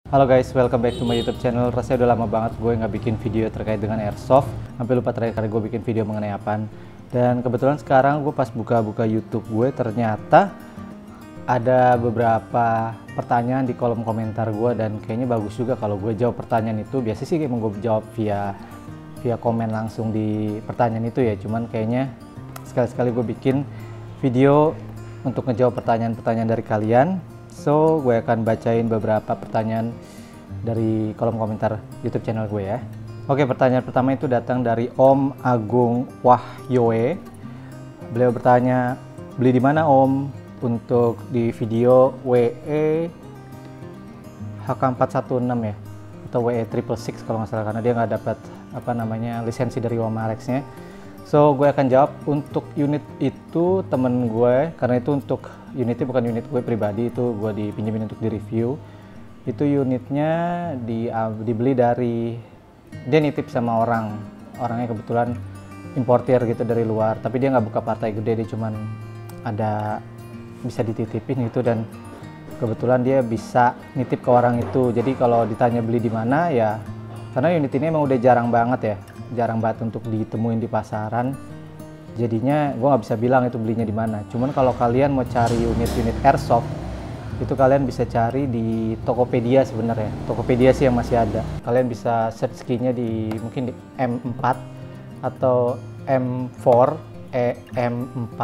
Halo guys, welcome back to my YouTube channel. Rasanya udah lama banget gue nggak bikin video terkait dengan airsoft. Sampai lupa terakhir kali gue bikin video mengenai apaan. Dan kebetulan sekarang gue pas buka-buka YouTube gue, ternyata ada beberapa pertanyaan di kolom komentar gue, dan kayaknya bagus juga kalau gue jawab pertanyaan itu. Biasanya sih emang gue jawab via komen langsung di pertanyaan itu ya. Cuman kayaknya sekali-sekali gue bikin video untuk ngejawab pertanyaan-pertanyaan dari kalian. So, gue akan bacain beberapa pertanyaan dari kolom komentar YouTube channel gue ya. Oke, pertanyaan pertama itu datang dari Om Agung Wahyoe. Beliau bertanya, beli di mana Om untuk di video WE HK416 ya, atau WE 666 kalau nggak salah, karena dia nggak dapat lisensi dari Womarex-nya. So, gue akan jawab untuk unit itu temen gue, karena itu untuk unitnya bukan unit gue pribadi, itu gue dipinjemin untuk di-review. Itu unitnya dibeli dari, dia nitip sama orangnya kebetulan importir gitu dari luar, tapi dia nggak buka partai gede, dia cuman ada bisa dititipin gitu, dan kebetulan dia bisa nitip ke orang itu. Jadi kalau ditanya beli di mana ya, karena unit ini emang udah jarang banget untuk ditemuin di pasaran, jadinya gue nggak bisa bilang itu belinya di mana. Cuman kalau kalian mau cari unit-unit airsoft, itu kalian bisa cari di Tokopedia sebenarnya. Tokopedia sih yang masih ada. Kalian bisa search key-nya mungkin di M4 atau M4, EM4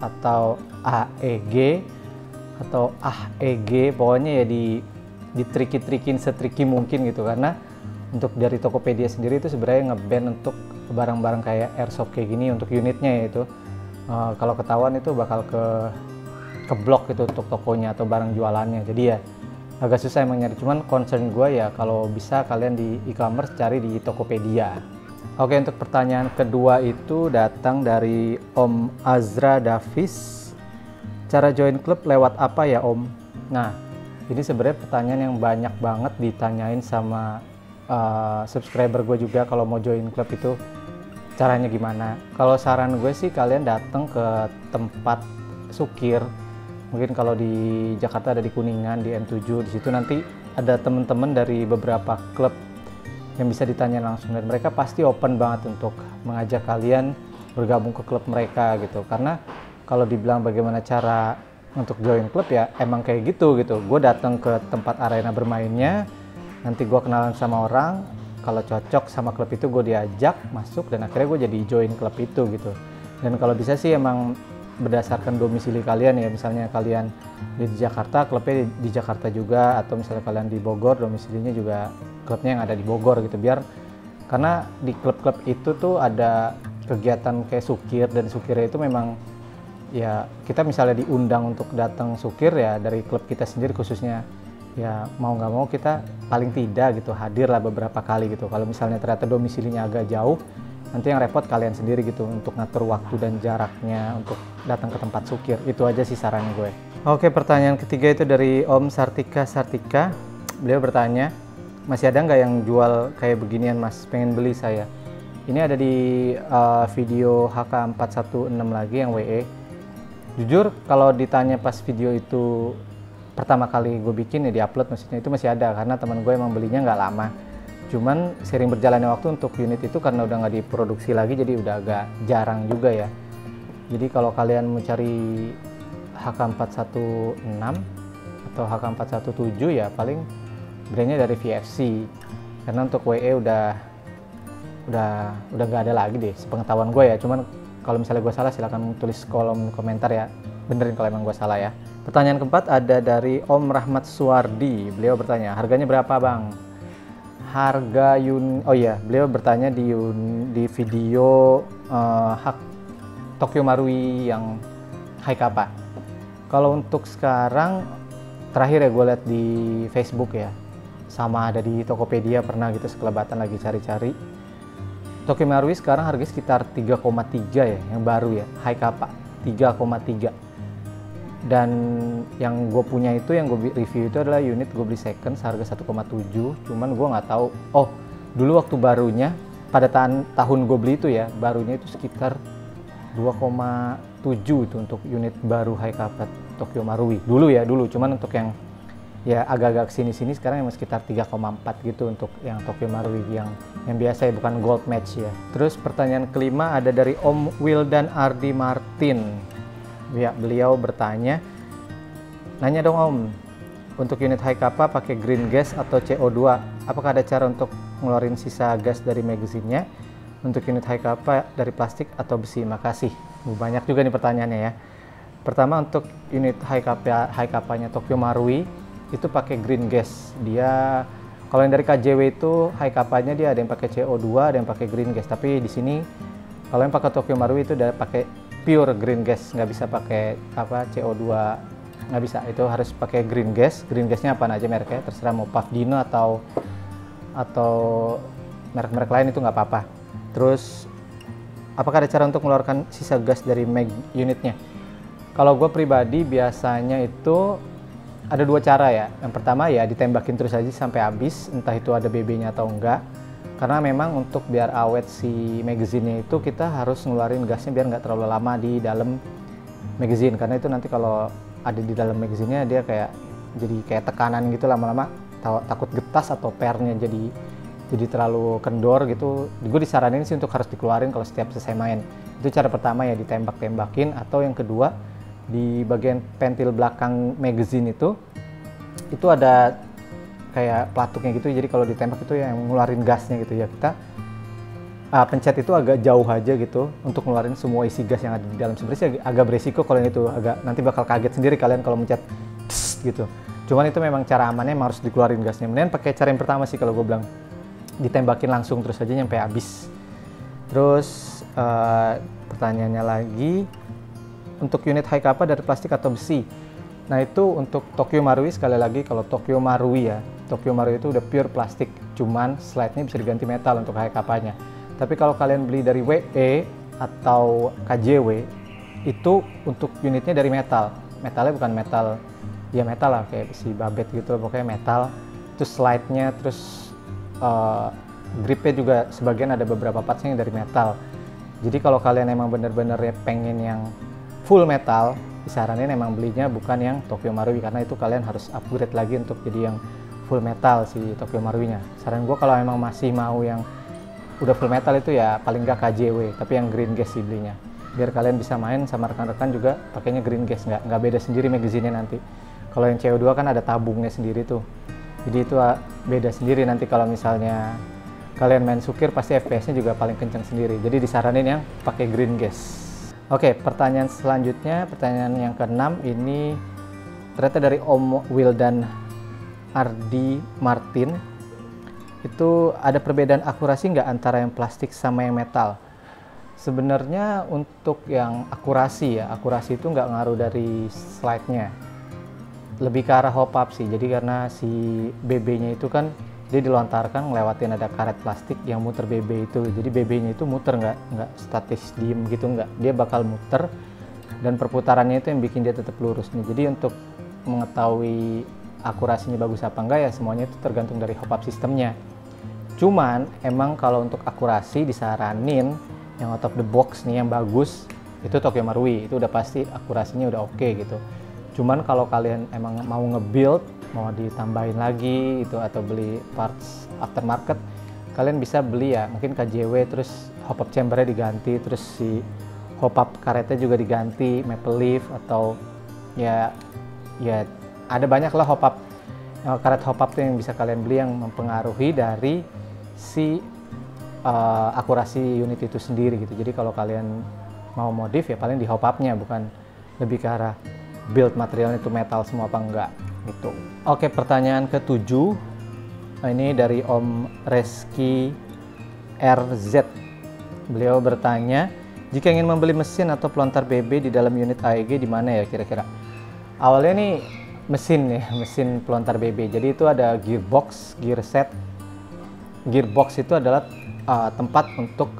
atau AEG atau AEG, pokoknya ya di tricky-trickin setricky mungkin gitu, karena untuk dari Tokopedia sendiri itu sebenarnya nge-ban untuk barang-barang kayak airsoft kayak gini untuk unitnya ya itu. Kalau ketahuan itu bakal ke blok gitu untuk tokonya atau barang jualannya. Jadi ya agak susah emang nyari. Cuman concern gue ya kalau bisa kalian di e-commerce cari di Tokopedia. Oke, untuk pertanyaan kedua itu datang dari Om Azra Davis. Cara join klub lewat apa ya Om? Nah, ini sebenarnya pertanyaan yang banyak banget ditanyain sama subscriber gue juga. Kalau mau join klub itu caranya gimana? Kalau saran gue sih kalian datang ke tempat sukir. Mungkin kalau di Jakarta ada di Kuningan, di M7, di situ nanti ada teman-teman dari beberapa klub yang bisa ditanya langsung, dan mereka pasti open banget untuk mengajak kalian bergabung ke klub mereka gitu. Karena kalau dibilang bagaimana cara untuk join klub ya emang kayak gitu. Gue datang ke tempat arena bermainnya, nanti gue kenalan sama orang, kalau cocok sama klub itu gue diajak masuk, dan akhirnya gue jadi join klub itu gitu. Dan kalau bisa sih emang berdasarkan domisili kalian ya, misalnya kalian di Jakarta, klubnya di Jakarta juga, atau misalnya kalian di Bogor, domisilinya juga klubnya yang ada di Bogor gitu. Biar, karena di klub-klub itu tuh ada kegiatan kayak sukir, dan sukirnya itu memang ya kita misalnya diundang untuk datang sukir ya dari klub kita sendiri khususnya, ya mau nggak mau kita paling tidak gitu hadir lah beberapa kali gitu. Kalau misalnya ternyata domisilinya agak jauh, nanti yang repot kalian sendiri gitu untuk ngatur waktu dan jaraknya untuk datang ke tempat sukir. Itu aja sih sarannya gue. Oke, pertanyaan ketiga itu dari Om Sartika. Beliau bertanya, masih ada nggak yang jual kayak beginian Mas, pengen beli saya. Ini ada di video HK416 lagi yang WE. Jujur kalau ditanya pas video itu pertama kali gue bikin ya di-upload, maksudnya itu masih ada, karena teman gue emang belinya nggak lama. Cuman sering berjalannya waktu untuk unit itu karena udah nggak diproduksi lagi, jadi udah agak jarang juga ya. Jadi kalau kalian mau cari HK416 atau HK417 ya paling brandnya dari VFC, karena untuk WE udah nggak ada lagi deh sepengetahuan gue ya. Cuman kalau misalnya gue salah silahkan tulis kolom komentar ya, benerin kalau emang gue salah ya. Pertanyaan keempat ada dari Om Rahmat Suwardi. Beliau bertanya, harganya berapa bang? Beliau bertanya di video Tokyo Marui yang High Kappa. Kalau untuk sekarang, terakhir ya gue lihat di Facebook ya, sama ada di Tokopedia pernah gitu sekelebatan lagi cari-cari. Tokyo Marui sekarang harganya sekitar 3,3 ya, yang baru ya, High Kappa 3,3. Dan yang gue punya itu, yang gue review itu adalah unit gue beli second seharga 1,7. Cuman gue nggak tahu, dulu waktu barunya pada tahun gue beli itu ya, barunya itu sekitar 2,7 itu untuk unit baru High Kappa Tokyo Marui dulu. Cuman untuk yang ya agak-agak sini-sini sekarang emang sekitar 3,4 gitu untuk yang Tokyo Marui yang biasa ya, bukan gold match ya. Terus pertanyaan kelima ada dari Om Wildan Ardi Martin. Ya, beliau bertanya, nanya dong Om, untuk unit high kappa pakai green gas atau CO2? Apakah ada cara untuk ngeluarin sisa gas dari magazinnya? Untuk unit high kappa dari plastik atau besi? Makasih. Banyak juga nih pertanyaannya ya. Pertama, untuk unit high kappa-nya Tokyo Marui itu pakai green gas. Dia kalau yang dari KJW itu high kappa-nya dia ada yang pakai CO2, ada yang pakai green gas. Tapi di sini kalau yang pakai Tokyo Marui itu udah pakai pure green gas, nggak bisa pakai CO2, nggak bisa. Itu harus pakai green gas. Green gasnya apa aja mereknya, terserah mau Pafdino atau merek-merek lain itu nggak apa-apa. Terus apakah ada cara untuk mengeluarkan sisa gas dari unitnya? Kalau gue pribadi biasanya itu ada dua cara ya. Yang pertama ya ditembakin terus aja sampai habis, entah itu ada BB-nya atau enggak. Karena memang untuk biar awet si magazinnya itu kita harus ngeluarin gasnya biar nggak terlalu lama di dalam magazine. Karena itu nanti kalau ada di dalam magazinnya dia jadi kayak tekanan gitu, lama-lama takut getas atau pernya jadi terlalu kendor gitu. Gue disaranin sih untuk harus dikeluarin kalau setiap selesai main. Itu cara pertama ya, ditembak-tembakin. Atau yang kedua, di bagian pentil belakang magazine itu ada kayak pelatuknya gitu, jadi kalau ditembak itu yang ngeluarin gasnya gitu ya, kita pencet itu agak jauh aja gitu untuk ngeluarin semua isi gas yang ada di dalam. Sebenarnya agak beresiko kalau yang itu, nanti bakal kaget sendiri kalian kalau mencet gitu. Cuman itu memang cara amannya, emang harus dikeluarin gasnya. Mendingan pakai cara yang pertama sih kalau gue bilang, ditembakin langsung terus aja sampai habis. Terus pertanyaannya lagi, untuk unit high kappa dari plastik atau besi? Nah itu untuk Tokyo Marui, sekali lagi kalau Tokyo Marui ya, Tokyo Marui itu udah pure plastik, cuman slide-nya bisa diganti metal untuk high kappa-nya. Tapi kalau kalian beli dari WE atau KJW, itu untuk unitnya dari metal. Metalnya bukan metal, ya metal lah, kayak si babet gitu, pokoknya metal. Terus slide-nya, terus gripnya juga sebagian ada beberapa parts-nya yang dari metal. Jadi kalau kalian emang bener-bener pengen yang full metal, disaranin emang belinya bukan yang Tokyo Marui, karena itu kalian harus upgrade lagi untuk jadi yang full metal si Tokyo Marui-nya. Saran gue kalau emang masih mau yang udah full metal itu ya paling nggak KJW, tapi yang green gas sih belinya. Biar kalian bisa main sama rekan-rekan juga pakainya green gas, nggak beda sendiri magazinnya nanti. Kalau yang CO2 kan ada tabungnya sendiri tuh. Jadi itu beda sendiri nanti kalau misalnya kalian main sukir, pasti FPS-nya juga paling kencang sendiri. Jadi disaranin yang pakai green gas. Oke, pertanyaan selanjutnya, pertanyaan yang ke-6 ini ternyata dari Om Wildan Ardi Martin. Itu ada perbedaan akurasi nggak antara yang plastik sama yang metal? Sebenarnya untuk yang akurasi ya, akurasi itu nggak ngaruh dari slide-nya. Lebih ke arah hop up sih, jadi karena si BB-nya itu kan dia dilontarkan ngelewatin ada karet plastik yang muter BB itu, jadi BB-nya itu muter, nggak statis diem gitu, nggak, dia bakal muter dan perputarannya itu yang bikin dia tetap lurus nih. Jadi untuk mengetahui akurasinya bagus apa enggak ya semuanya itu tergantung dari hop up sistemnya. Cuman emang kalau untuk akurasi disaranin yang out of the box nih yang bagus itu Tokyo Marui, itu udah pasti akurasinya udah oke gitu. Cuman kalau kalian emang mau nge-build, mau ditambahin lagi itu atau beli parts aftermarket, kalian bisa beli ya mungkin KJW, terus hop up chambernya diganti, terus si hop up karetnya juga diganti, maple leaf, atau ya ada banyak lah hop up karet hop up yang bisa kalian beli yang mempengaruhi dari si akurasi unit itu sendiri gitu. Jadi kalau kalian mau modif ya paling di hop up-nya, bukan lebih ke arah build materialnya itu metal semua apa enggak gitu. Oke, pertanyaan ke-7 ini dari Om Reski RZ. Beliau bertanya, jika ingin membeli mesin atau pelontar BB di dalam unit AEG di mana ya kira-kira? Awalnya nih mesin pelontar BB. Jadi itu ada gearbox, gear set. Gearbox itu adalah tempat untuk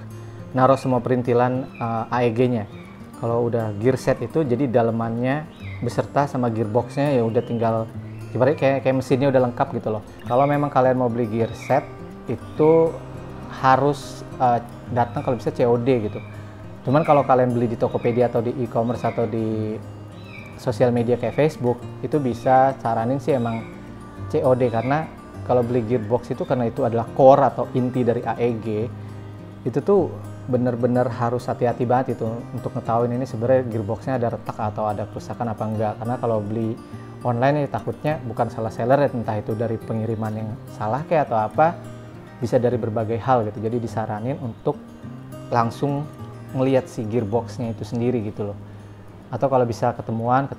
naruh semua perintilan AEG-nya. Kalau udah gear set itu jadi dalemannya beserta sama gearboxnya ya udah tinggal ibaratnya kayak mesinnya udah lengkap gitu loh. Kalau memang kalian mau beli gear set itu harus datang kalau bisa COD gitu. Cuman kalau kalian beli di Tokopedia atau di e-commerce atau di sosial media kayak Facebook itu bisa, saranin sih emang COD, karena kalau beli gearbox itu karena itu adalah core atau inti dari AEG, itu tuh bener-bener harus hati-hati banget itu untuk ngetahuin ini sebenarnya gearboxnya ada retak atau ada kerusakan apa enggak. Karena kalau beli online ya takutnya bukan salah seller ya, entah itu dari pengiriman yang salah kayak atau apa, bisa dari berbagai hal gitu. Jadi disaranin untuk langsung ngelihat si gearboxnya itu sendiri gitu loh. Atau kalau bisa ketemuan,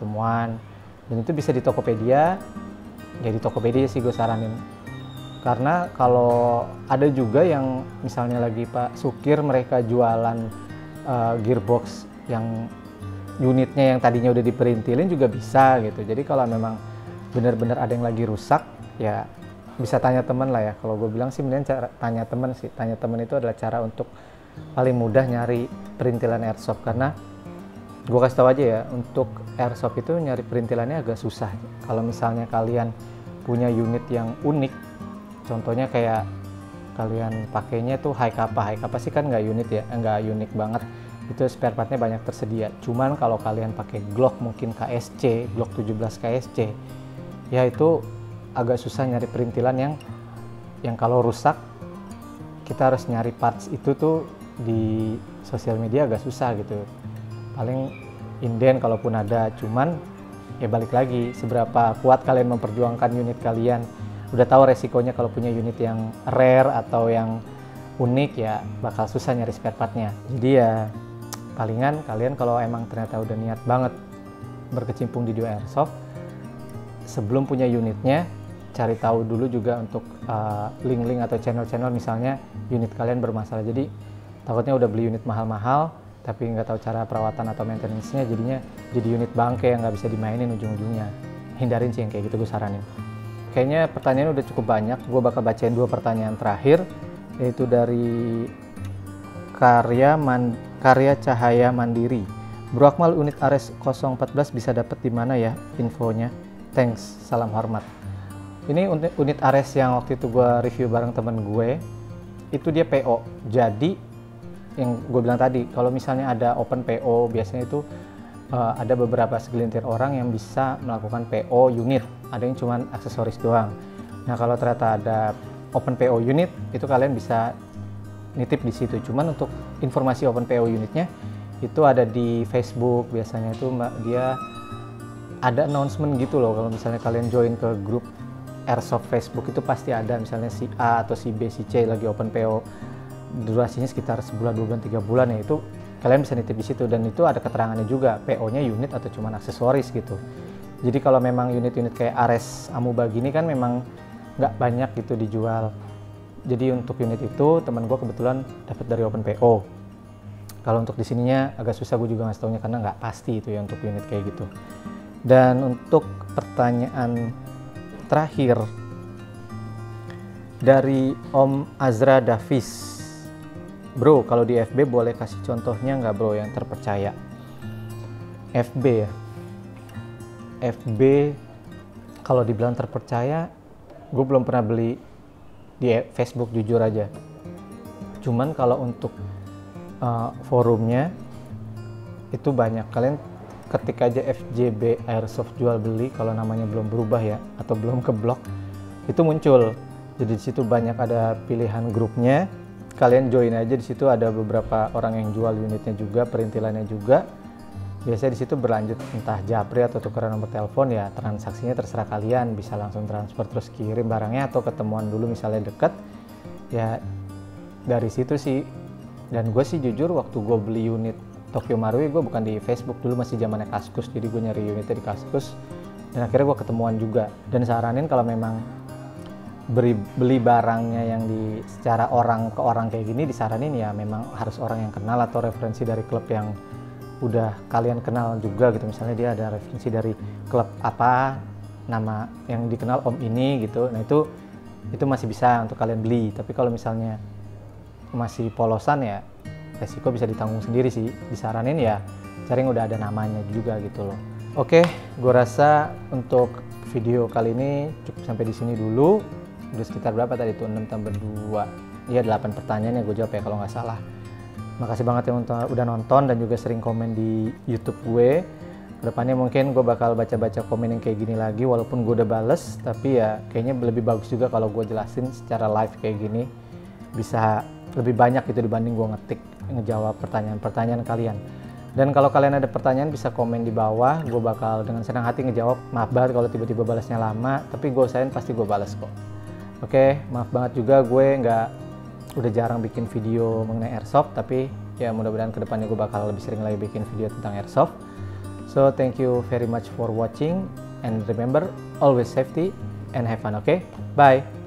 dan itu bisa di Tokopedia. Ya di Tokopedia sih gue saranin. Karena kalau ada juga yang misalnya lagi Pak Sukir mereka jualan gearbox yang unitnya yang tadinya udah diperintilin juga bisa gitu. Jadi kalau memang benar-benar ada yang lagi rusak ya bisa tanya teman lah ya. Kalau gue bilang sih mending tanya teman sih. Tanya teman itu adalah cara untuk paling mudah nyari perintilan airsoft, karena gue kasih tahu aja ya, untuk airsoft itu nyari perintilannya agak susah. Kalau misalnya kalian punya unit yang unik, contohnya kayak kalian pakainya tuh high kappa sih kan nggak unit ya, nggak unik banget, itu spare partnya banyak tersedia. Cuman kalau kalian pakai Glock mungkin KSC, Glock 17 KSC, ya itu agak susah nyari perintilan yang kalau rusak kita harus nyari parts itu tuh di sosial media agak susah gitu. Paling inden kalaupun ada, cuman ya balik lagi seberapa kuat kalian memperjuangkan unit kalian. Udah tahu resikonya kalau punya unit yang rare atau yang unik ya bakal susah nyari spare partnya. Jadi ya palingan kalian kalau emang ternyata udah niat banget berkecimpung di dunia airsoft, sebelum punya unitnya cari tahu dulu juga untuk link-link atau channel-channel misalnya unit kalian bermasalah. Jadi takutnya udah beli unit mahal-mahal tapi nggak tahu cara perawatan atau maintenance-nya, jadinya jadi unit bangke yang nggak bisa dimainin ujung-ujungnya. Hindarin sih yang kayak gitu, gue saranin. Kayaknya pertanyaan udah cukup banyak, gue bakal bacain 2 pertanyaan terakhir, yaitu dari Karya Cahaya Mandiri. Bro Akmal, unit Ares 014 bisa dapat di mana ya infonya? Thanks, salam hormat. Ini unit Ares yang waktu itu gue review bareng temen gue, itu dia PO. Jadi yang gue bilang tadi, kalau misalnya ada open PO, biasanya itu ada beberapa segelintir orang yang bisa melakukan PO unit, ada yang cuma aksesoris doang. Nah kalau ternyata ada open PO unit, itu kalian bisa nitip di situ. Cuman untuk informasi open PO unitnya itu ada di Facebook, biasanya itu dia ada announcement gitu loh. Kalau misalnya kalian join ke grup airsoft Facebook itu pasti ada, misalnya si A atau si B, si C lagi open PO, durasinya sekitar sebulan, 2 bulan, 3 bulan ya, itu kalian bisa nitip di situ. Dan itu ada keterangannya juga, PO-nya unit atau cuma aksesoris gitu. Jadi kalau memang unit-unit kayak Ares Amuba gini kan memang nggak banyak gitu dijual. Jadi untuk unit itu teman gue kebetulan dapat dari open PO. Kalau untuk di sininya agak susah gue juga ngasih taunya karena nggak pasti itu ya untuk unit kayak gitu. Dan untuk pertanyaan terakhir dari Om Azra Davis. Bro, kalau di FB boleh kasih contohnya nggak bro yang terpercaya? FB ya? FB kalau dibilang terpercaya, gue belum pernah beli di Facebook jujur aja. Cuman kalau untuk forumnya itu banyak. Kalian ketik aja FJB Airsoft jual beli, kalau namanya belum berubah ya atau belum keblok, itu muncul. Jadi di situ banyak ada pilihan grupnya. Kalian join aja, di situ ada beberapa orang yang jual unitnya juga, perintilannya juga. Biasanya di situ berlanjut entah japri atau tukeran nomor telepon, ya transaksinya terserah kalian, bisa langsung transfer terus kirim barangnya atau ketemuan dulu misalnya deket. Ya dari situ sih. Dan gue sih jujur waktu gue beli unit Tokyo Marui, gue bukan di Facebook, dulu masih zamannya Kaskus, jadi gue nyari unitnya di Kaskus dan akhirnya gue ketemuan juga. Dan saranin kalau memang beli barangnya yang secara orang ke orang kayak gini, disaranin ya memang harus orang yang kenal atau referensi dari klub yang udah kalian kenal juga gitu. Misalnya dia ada referensi dari klub apa, nama yang dikenal om ini gitu, nah itu masih bisa untuk kalian beli. Tapi kalau misalnya masih polosan ya resiko bisa ditanggung sendiri sih. Disaranin ya cari yang udah ada namanya juga gitu loh. Oke, gue rasa untuk video kali ini cukup sampai di sini dulu. Udah sekitar berapa tadi tuh, 6 tambah 2, iya 8 pertanyaan yang gue jawab ya kalau nggak salah. Makasih banget yang udah nonton dan juga sering komen di YouTube gue. Kedepannya mungkin gue bakal baca-baca komen yang kayak gini lagi, walaupun gue udah bales, tapi ya kayaknya lebih bagus juga kalau gue jelasin secara live kayak gini, bisa lebih banyak gitu dibanding gue ngejawab pertanyaan-pertanyaan kalian. Dan kalau kalian ada pertanyaan bisa komen di bawah, gue bakal dengan senang hati ngejawab. Maaf banget kalau tiba-tiba balasnya lama, tapi gue usahain pasti gue balas kok. Oke, maaf banget juga gue udah jarang bikin video mengenai airsoft, tapi ya mudah-mudahan kedepannya gue bakal lebih sering lagi bikin video tentang airsoft. So thank you very much for watching, and remember, always safety and have fun, okay? Bye!